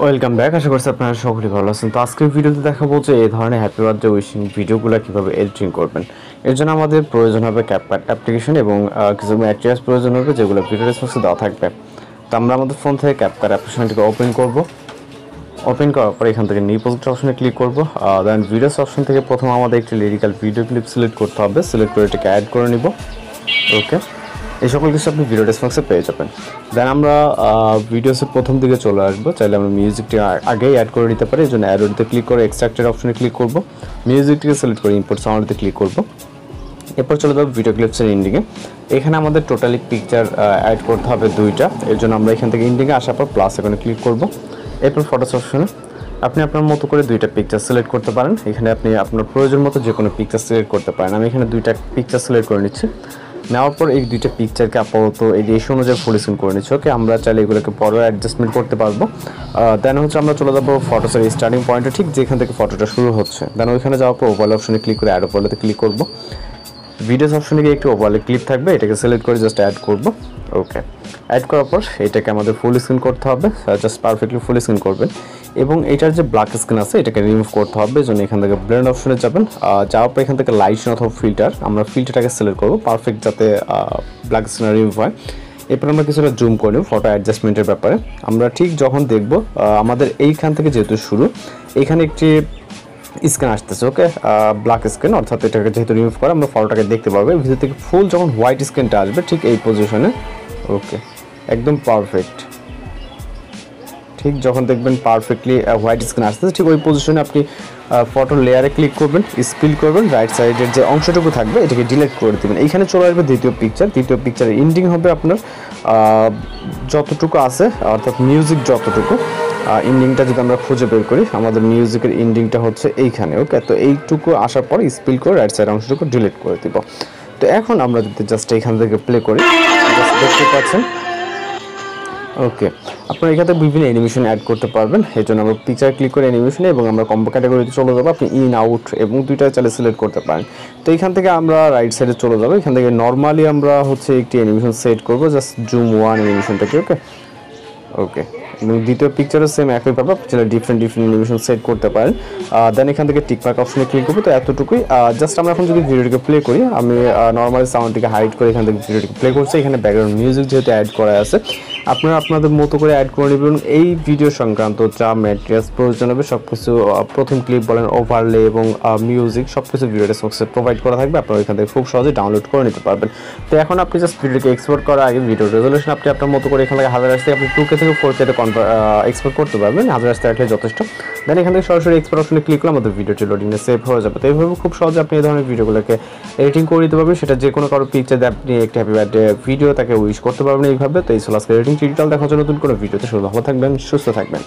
Welcome back. আশা করছি আপনারা সকলেই ভালো আছেন। তো আজকের ভিডিওতে দেখাবো যে এই ধরনের হ্যাপি বার্থডে উইশিং ভিডিওগুলো কীভাবে এডিটিং করবেন। এর জন্য আমাদের প্রয়োজন হবে ক্যাপকাট অ্যাপ্লিকেশন এবং কিছু ম্যাটেরিয়ালস প্রয়োজন হবে যেগুলো ভিডিও রেসপন্সে দেওয়া থাকবে। তো আমরা আমাদের ফোন থেকে ক্যাপকাট অ্যাপ্লিকেশনটিকে ওপেন করব। ওপেন করার পর এখান থেকে নিউ প্রজেক্ট অপশনে ক্লিক করব। দেন ভিডিওস অপশন থেকে প্রথম আমাদের একটি লিরিক্যাল ভিডিও ক্লিপ সিলেক্ট করতে হবে। সিলেক্ট করে এটাকে অ্যাড করে নিব। ওকে, এই সকল কিছু আপনি ভিডিও রেসপন্সে পেয়ে যাবেন। দেন আমরা ভিডিওসের প্রথম দিকে চলে আসবো। চাইলে আমরা মিউজিকটি আগেই অ্যাড করে নিতে পারি। এই জন্য অ্যাডোতে ক্লিক করে এক্সট্রাক্টেড অপশনে ক্লিক করব। মিউজিকটিকে সিলেক্ট করে ইম্পোর্ট সাউন্ডে ক্লিক করব। এরপর চলে যাবো ভিডিও ক্লিপসের ইন্ডিংয়ে। এখানে আমাদের টোটালি পিকচার অ্যাড করতে হবে 2টা। এর জন্য আমরা এখান থেকে ইন্ডিংয়ে আসার পর প্লাস এখানে ক্লিক করব। এরপর ফটোস অপশনে আপনি আপনার মতো করে 2টা পিকচার সিলেক্ট করতে পারেন। এখানে আপনি আপনার প্রয়োজন মতো যে কোনো পিকচার সিলেক্ট করতে পারেন। আমি এখানে 2টা পিকচার সিলেক্ট করে নিচ্ছি। নেওয়ার পর এই 2টা পিকচারকে আপাতত এই রেশিও অনুযায়ী ফুল স্ক্রিন করে নিচ্ছি। ওকে, আমরা চাইলে এগুলোকে পরে অ্যাডজাস্টমেন্ট করতে পারবো। দেন আমরা চলে যাবো ফটোসের স্টার্টিং পয়েন্টে, ঠিক যেখান থেকে ফটোটা শুরু হচ্ছে। দেন ওইখানে যাওয়ার পর ওভারলে অপশনে ক্লিক করে অ্যাড ওভারলেতে ক্লিক করব। ভিডিওস অপশনে গিয়ে একটি ওভারলে ক্লিপ থাকবে, এটাকে সিলেক্ট করে জাস্ট অ্যাড করব। ওকে, অ্যাড করার পর এটাকে আমাদের ফুল স্ক্রিন করতে হবে। জাস্ট পারফেক্টলি ফুল স্ক্রিন করবেন এবং এটার যে ব্ল্যাক স্ক্রিন আছে এটাকে রিমুভ করতে হবে। এই জন্য এখান থেকে ব্লেন্ড অপশনে যাবেন। যাওয়ার পর এখান থেকে লাইট অথবা ফিল্টার, আমরা ফিল্টারটাকে সিলেক্ট করবো পারফেক্ট যাতে ব্ল্যাক স্ক্রিন রিমুভ হয়। এরপর আমরা কিছুটা জুম করে নেব ফটো অ্যাডজাস্টমেন্টের ব্যাপারে। আমরা ঠিক যখন দেখব আমাদের এইখান থেকে যেহেতু শুরু, এইখানে একটি স্ক্রিন আসতেছে। ওকে, ব্ল্যাক স্ক্রিন, অর্থাৎ এটাকে যেহেতু রিমুভ করে আমরা ফটোটাকে দেখতে পারবো। ভিতর থেকে ফুল যখন হোয়াইট স্ক্রিনটা আসবে ঠিক এই পজিশনে। ওকে, একদম পারফেক্ট। ঠিক যখন দেখবেন পারফেক্টলি হোয়াইট স্ক্রিন আসতেছে ঠিক ওই পজিশনে আপনি ফটো লেয়ারে ক্লিক করবেন, স্পিল করবেন, রাইট সাইডের যে অংশটুকু থাকবে এটাকে ডিলিট করে দেবেন। এইখানে চলে আসবে দ্বিতীয় পিকচার। দ্বিতীয় পিকচারের এন্ডিং হবে আপনার যতটুকু আছে, অর্থাৎ মিউজিক যতটুকু এন্ডিংটা যদি আমরা খুঁজে বের করি, আমাদের মিউজিকের এন্ডিংটা হচ্ছে এইখানে। ওকে, তো এইটুকু আসার পর স্পিল করে রাইট সাইড অংশটুকু ডিলিট করে দিব। তো এখন আমরা যদি জাস্ট এইখান থেকে প্লে করি, জাস্ট দেখতে পাচ্ছেন। ওকে, আপনারা এখানে বিভিন্ন অ্যানিমেশন অ্যাড করতে পারবেন। এই জন্য আমরা পিকচার ক্লিক করে অ্যানিমেশনে এবং আমরা কম্বো ক্যাটাগরিতে চলে যাবো। আপনি ইন আউট এবং 2টা চাইলে সিলেক্ট করতে পারেন। তো এখান থেকে আমরা রাইট সাইডে চলে যাবো। এখান থেকে নর্মালি আমরা একটি অ্যানিমেশন সেট করবো, জাস্ট জুম 1 অ্যানিমেশনটাকে। ওকে ওকে, এবং দ্বিতীয় পিকচারও সেম একইভাবে আপনি ডিফারেন্ট অ্যানিমেশন সেট করতে পারেন। দেন এখান থেকে টিকমার্ক অপশনে ক্লিক করবো। তো এতটুকুই। জাস্ট আমরা এখন যদি ভিডিওটিকে প্লে করি, আমি নর্মালি সাউন্ডটিকে হাইড করে এখান থেকে ভিডিওটিকে প্লে করছি। এখানে ব্যাকগ্রাউন্ড মিউজিক যেহেতু অ্যাড করা আছে, আপনারা আপনাদের মতো করে অ্যাড করে নেবেন। এই ভিডিও সংক্রান্ত যা ম্যাটেরিয়ালস প্রয়োজন হবে সব কিছু, প্রথম ক্লিপ বলেন, ওভারলে এবং মিউজিক সব কিছু ভিডিও রেসপন্সে প্রোভাইড করা থাকবে। আপনারা এখান থেকে খুব সহজে ডাউনলোড করে নিতে পারবেন। তো এখন আপনি জাস্ট ভিডিওকে এক্সপোর্ট করার আগে ভিডিও রেজলিউশন আপনি আপনার মতো করে এখান থেকে 1080 থেকে আপনি 2K থেকে 4K এক্সপোর্ট করতে পারবেন। 1080 রাখলে যথেষ্ট। দেন এখান থেকে সরাসরি এক্সপোর্ট অপশনে ক্লিক করলে আমাদের ভিডিওটি লোডিংয়ে সেভ হয়ে যাবে। তো এইভাবে খুব সহজে আপনি এই ধরনের ভিডিওগুলোকে এডিটিং করে দিতে পারবেন। সেটা যে কোনো কারো পিকচার দিয়ে আপনি একটি হ্যাপি বার্থডে ভিডিও তাকে উইশ করতে পারবেন এইভাবে। তো এই ছিল আজকে এডিটিং টিউটোরিয়াল। দেখা হচ্ছে নতুন কোনো ভিডিওতে। ভালো থাকবেন, সুস্থ থাকবেন।